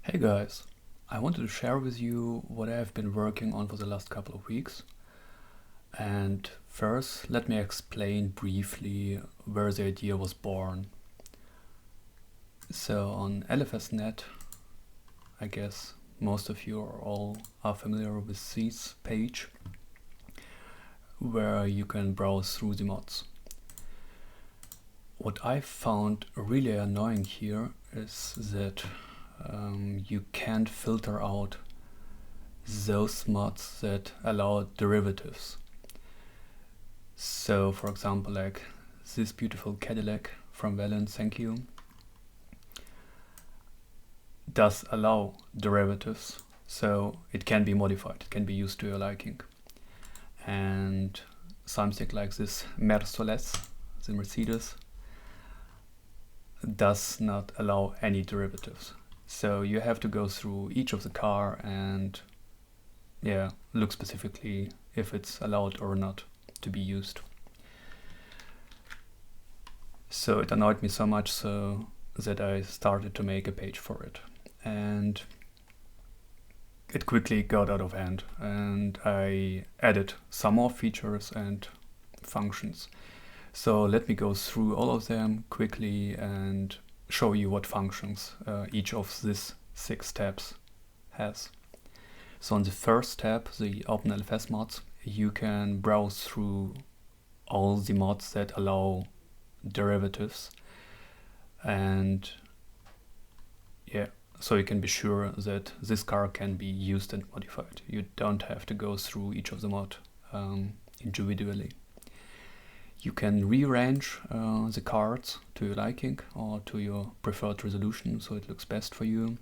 Hey guys, I wanted to share with you what I have been working on for the last couple of weeks. And first, let me explain briefly where the idea was born. So on LFS.net, I guess most of you are familiar with this page where you can browse through the mods. What I found really annoying here is that you can't filter out those mods that allow derivatives. So for example, like this beautiful Cadillac from Valen, thank you, does allow derivatives, so it can be modified, it can be used to your liking. And something like this Mercedes, the Mercedes, does not allow any derivatives. So you have to go through each of the car and look specifically if it's allowed or not to be used. So it annoyed me so much so that I started to make a page for it. And it quickly got out of hand, and I added some more features and functions. So let me go through all of them quickly and show you what functions each of these 6 tabs has. So on the first tab, the Open LFS mods, you can browse through all the mods that allow derivatives, and so you can be sure that this car can be used and modified. You don't have to go through each of the mod individually. You can rearrange the cards to your liking or to your preferred resolution, so it looks best for you.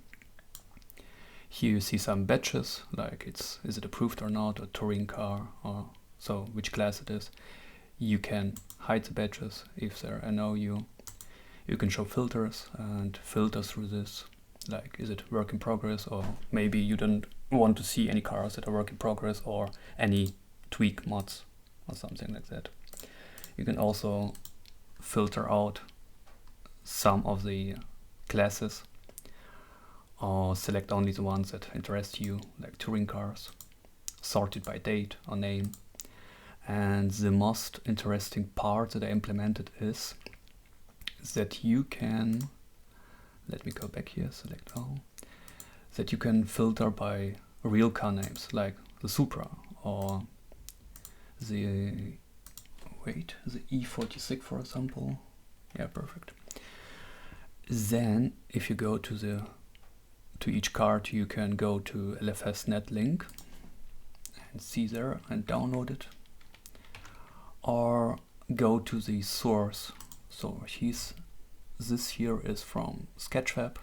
Here you see some badges, like is it approved or not, a touring car, or so which class it is. You can hide the badges if they annoy you. You can show filters and filter through this, like is it work in progress, or maybe you don't want to see any cars that are work in progress or any tweak mods or something like that. You can also filter out some of the classes or select only the ones that interest you, like touring cars, sorted by date or name. And the most interesting part that I implemented is that you can, let me go back here, select all, that you can filter by real car names, like the Supra or the E46 for example. Yeah, perfect. Then if you go to each card, you can go to LFS.net link and see there and download it, or go to the source. So this here is from Sketchfab,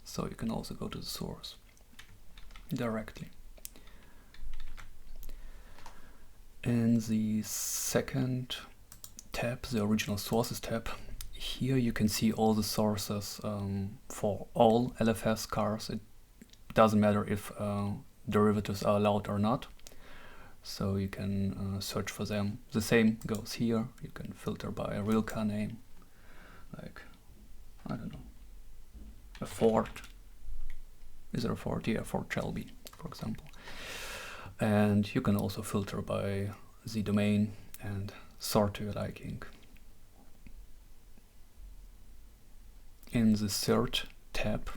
so you can also go to the source directly. In the second tab, the original sources tab, here you can see all the sources for all LFS cars. It doesn't matter if derivatives are allowed or not, so you can search for them. The same goes here. You can filter by a real car name, like, I don't know, a Ford. Is there a Ford? Yeah, Ford Shelby, for example. And you can also filter by the domain and sort to your liking. In the third tab,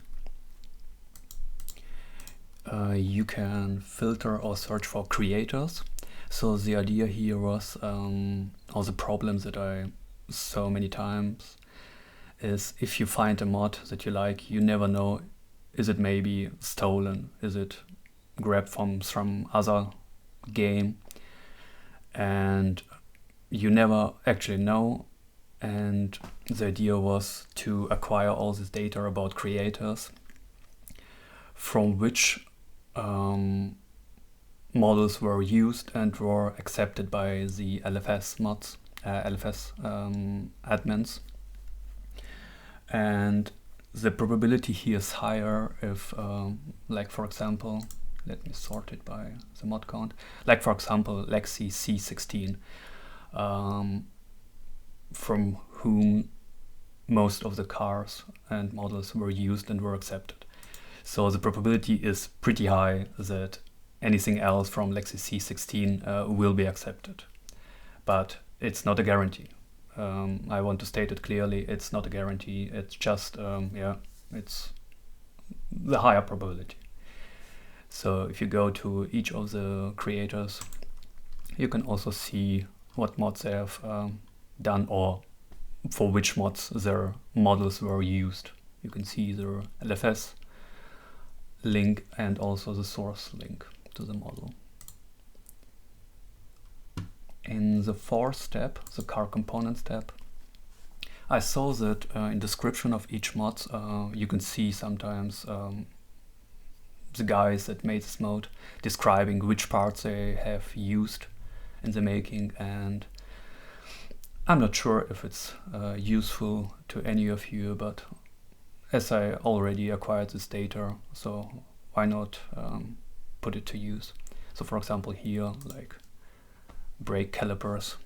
you can filter or search for creators. So the idea here was, or the problem that I saw many times, is if you find a mod that you like, you never know, is it maybe stolen, is it grabbed from some other game, and you never actually know. And the idea was to acquire all this data about creators, from which models were used and were accepted by the LFS mods, LFS admins. And the probability here is higher if, like for example, let me sort it by the mod count. Like for example, Lexi C16, from whom most of the cars and models were used and were accepted. So the probability is pretty high that anything else from Lexi C16 will be accepted. But it's not a guarantee. I want to state it clearly, it's not a guarantee, it's just, it's the higher probability. So if you go to each of the creators, you can also see what mods they have done, or for which mods their models were used. You can see the LFS link and also the source link to the model. In the fourth step, the car components tab, I saw that in description of each mod you can see sometimes the guys that made this mode describing which parts they have used in the making, and I'm not sure if it's useful to any of you, but as I already acquired this data, so why not put it to use. So for example here, like brake calipers,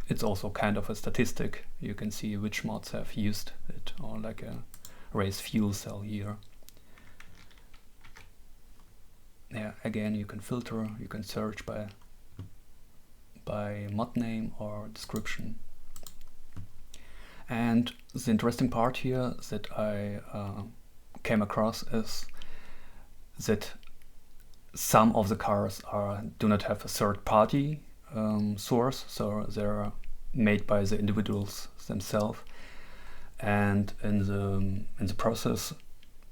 it's also kind of a statistic. You can see which mods have used it, or like a race fuel cell here. Yeah, again, you can filter, you can search by mod name or description. And the interesting part here that I came across is that some of the cars do not have a third-party source, so they're made by the individuals themselves. And in the process,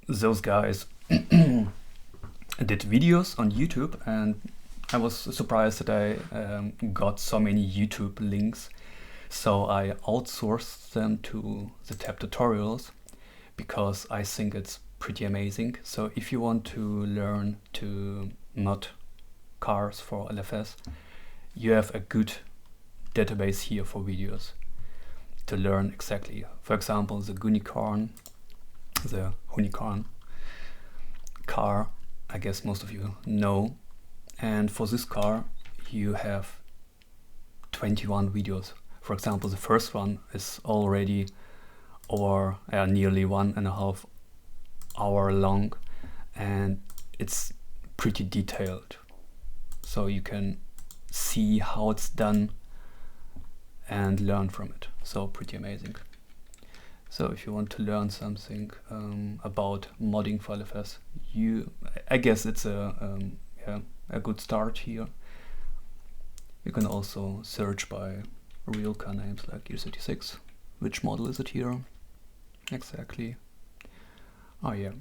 those guys did videos on YouTube, and I was surprised that I got so many YouTube links. So I outsourced them to the tab tutorials because I think it's pretty amazing. So if you want to learn to mod cars for LFS, you have a good database here for videos to learn exactly. For example, the unicorn car, I guess most of you know. And for this car, you have 21 videos. For example, the first one is already over nearly 1.5 hour long, and it's pretty detailed. So you can see how it's done and learn from it. So pretty amazing. So if you want to learn something about modding for LFS, I guess it's a good start here. You can also search by real car names like U36. Which model is it here? Exactly. Oh yeah.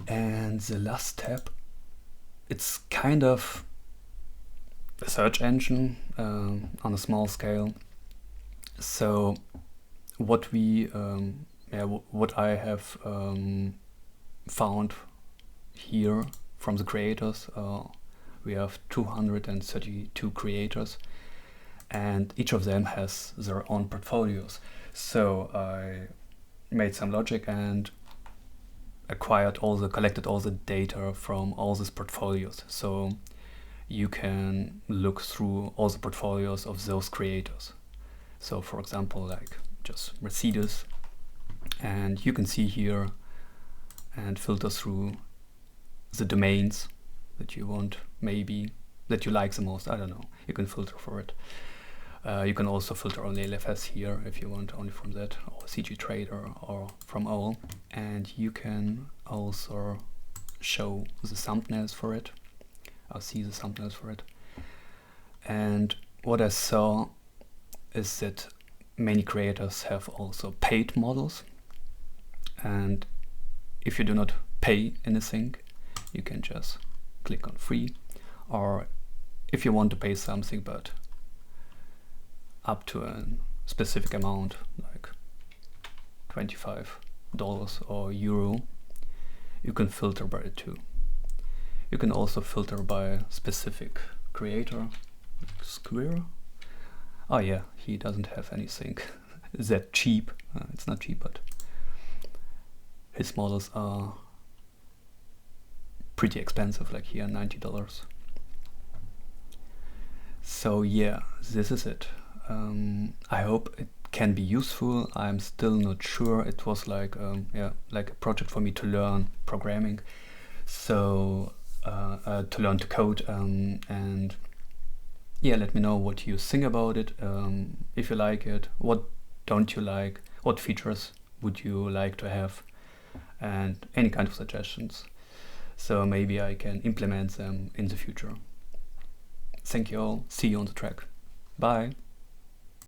And the last tab, it's kind of a search engine on a small scale. So what what I have found here from the creators, we have 232 creators, and each of them has their own portfolios. So I made some logic and collected all the data from all these portfolios. So you can look through all the portfolios of those creators. So for example, like just Mercedes, and you can see here and filter through the domains that you want, maybe that you like the most. I don't know, you can filter for it. You can also filter on the LFS here if you want only from that, or CG Trader, or from all. And you can also show the thumbnails for it. I'll see the thumbnails for it. And what I saw is that many creators have also paid models. And if you do not pay anything, you can just click on free. Or if you want to pay something, but up to a specific amount, like $25 or euro, you can filter by it too. You can also filter by specific creator, like Square. Oh yeah, he doesn't have anything that cheap. It's not cheap, but his models are pretty expensive, like here $90. So yeah, this is it. I hope it can be useful. I'm still not sure. It was like like a project for me to learn programming, so to learn to code, and yeah, let me know what you think about it. If you like it, what don't you like, what features would you like to have, and any kind of suggestions, so maybe I can implement them in the future. Thank you all. See you on the track. Bye.